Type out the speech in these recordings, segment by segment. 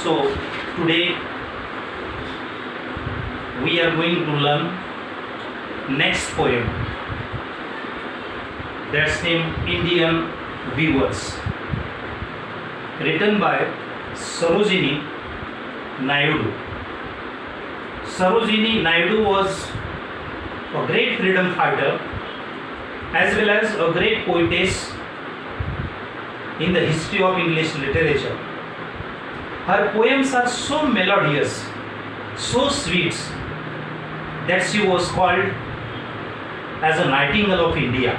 So today we are going to learn next poem. That's named Indian Weavers, written by Sarojini Naidu. Sarojini Naidu was a great freedom fighter as well as a great poetess in the history of English literature. Her poems are so melodious, so sweet, that she was called as a Nightingale of India.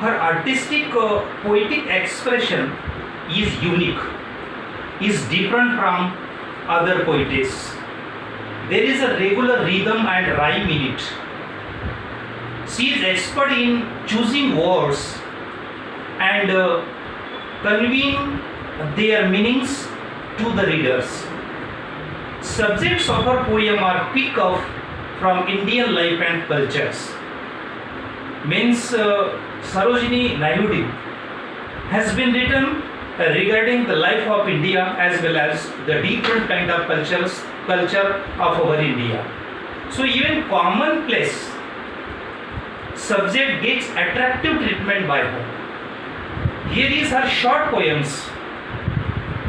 Her artistic poetic expression is unique, is different from other poetess. There is a regular rhythm and rhyme in it. She is expert in choosing words and conveying their meanings to the readers. Subjects of her poem are picked up from Indian life and cultures. Means Sarojini Naidu has been written regarding the life of India as well as the different kind of culture of our India. So even commonplace subject gets attractive treatment by her. Here is her short poems,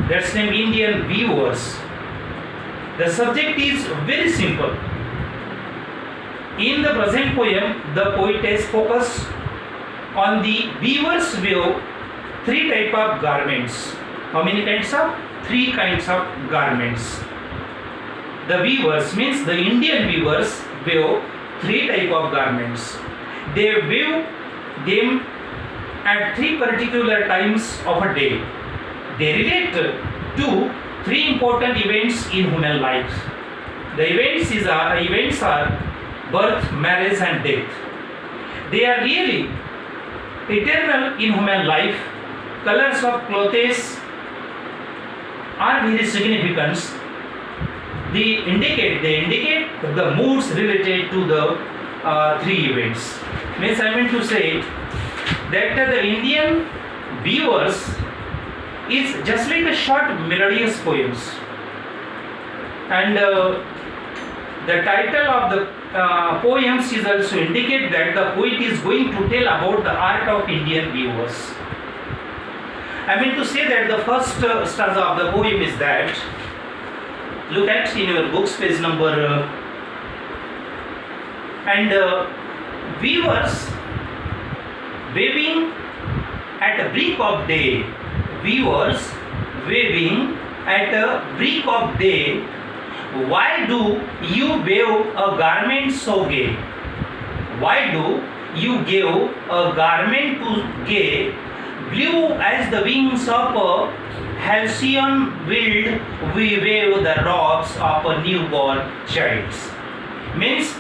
that's named Indian Weavers. The subject is very simple. In the present poem, the poetess focus on the weavers weave three type of garments. How many kinds of? Three kinds of garments. The weavers means the Indian weavers weave three type of garments. They weave them at three particular times of a day. They relate to three important events in human life. The events are birth, marriage and death. They are really eternal in human life. Colors of clothes are very significant. They indicate the moods related to the three events. Means I meant to say that the Indian Weavers is just like a short melodious poems, and the title of the poems is also indicate that the poet is going to tell about the art of Indian weavers. I mean to say that the first stanza of the poem is that, look at in your books page number weavers weaving at a break of day. Weavers weaving at a break of day. Why do you weave a garment so gay? Why do you give a garment to gay? Blue as the wings of a halcyon wild, we weave the robes of a newborn child. Means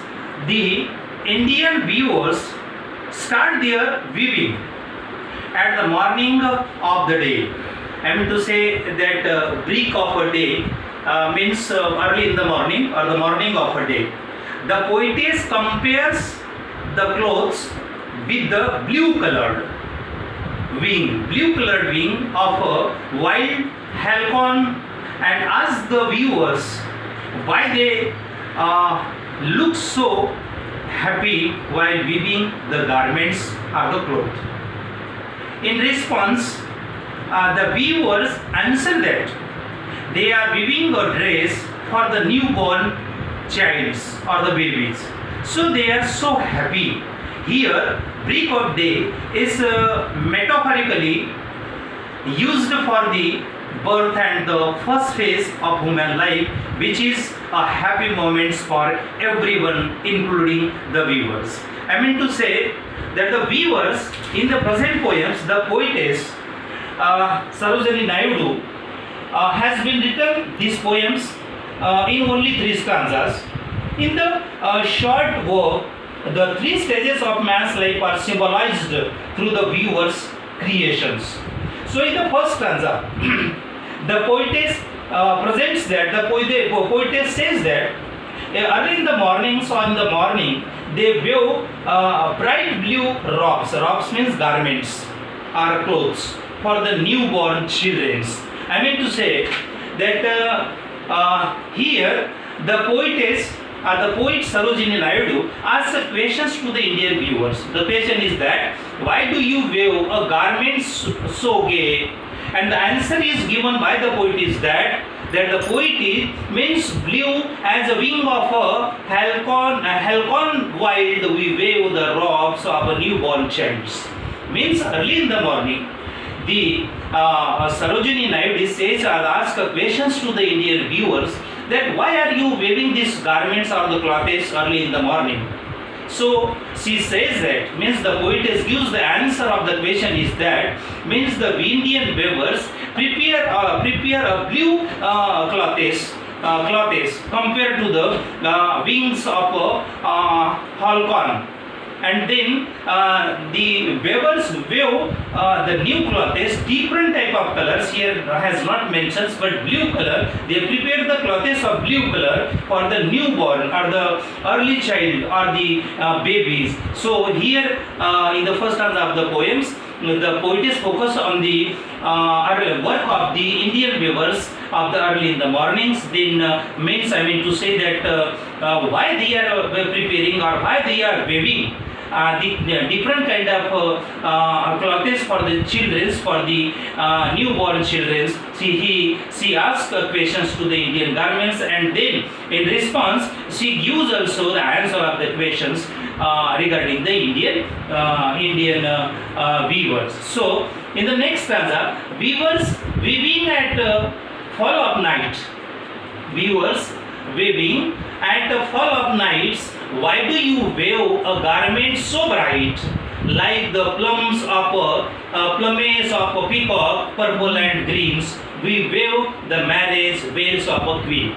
the Indian weavers start their weaving at the morning of the day. I mean to say that break of a day means early in the morning or the morning of a day. The poetess compares the clothes with the blue colored wing of a wild halcyon, and asks the viewers why they look so happy while weaving the garments or the cloth. In response, the weavers answer that they are weaving a dress for the newborn childs or the babies. So they are so happy. Here, break of day is metaphorically used for the birth and the first phase of human life, which is a happy moments for everyone, including the weavers. I mean to say that the weavers in the present poems, the poetess Sarojini Naidu has been written these poems in only three stanzas. In the short work, the three stages of man's life are symbolized through the weaver's creations. So in the first stanza, the poetess presents that the poetess says that early in the morning, so in the morning, they weave bright blue robes. Robes means garments or clothes for the newborn children. I mean to say that here the poet Sarojini Naidu asks questions to the Indian viewers. The question is that why do you wear a garment so gay? And the answer is given by the poet is that the poet means blue as a wing of a halcyon wild we wave the robes of a newborn child. Means early in the morning, the Sarojini Naidu says, I'll ask questions to the Indian viewers that why are you wearing these garments or the clothes early in the morning? So she says that, means the poetess gives the answer of the question is that, means the Indian weavers prepare a blue clothes compared to the wings of a falcon. And then the weavers weave the new clothes, different type of colors here has not mentioned, but blue color. They prepare the clothes of blue color for the newborn or the early child or the babies. So here in the first stanza of the poems, the poetess focus on the work of the Indian weavers of the early in the mornings. Then means to say that why they are preparing or why they are weaving the different kind of clothes for the children, for the newborn children. She asks questions to the Indian garments, and then in response she gives also the answer of the questions regarding the Indian weavers. So in the next stanza, weavers weaving at fall of night. Weavers weaving at the fall of nights, why do you weave a garment so bright, like the plumage of a peacock, purple and greens? We weave the marriage veils of a queen.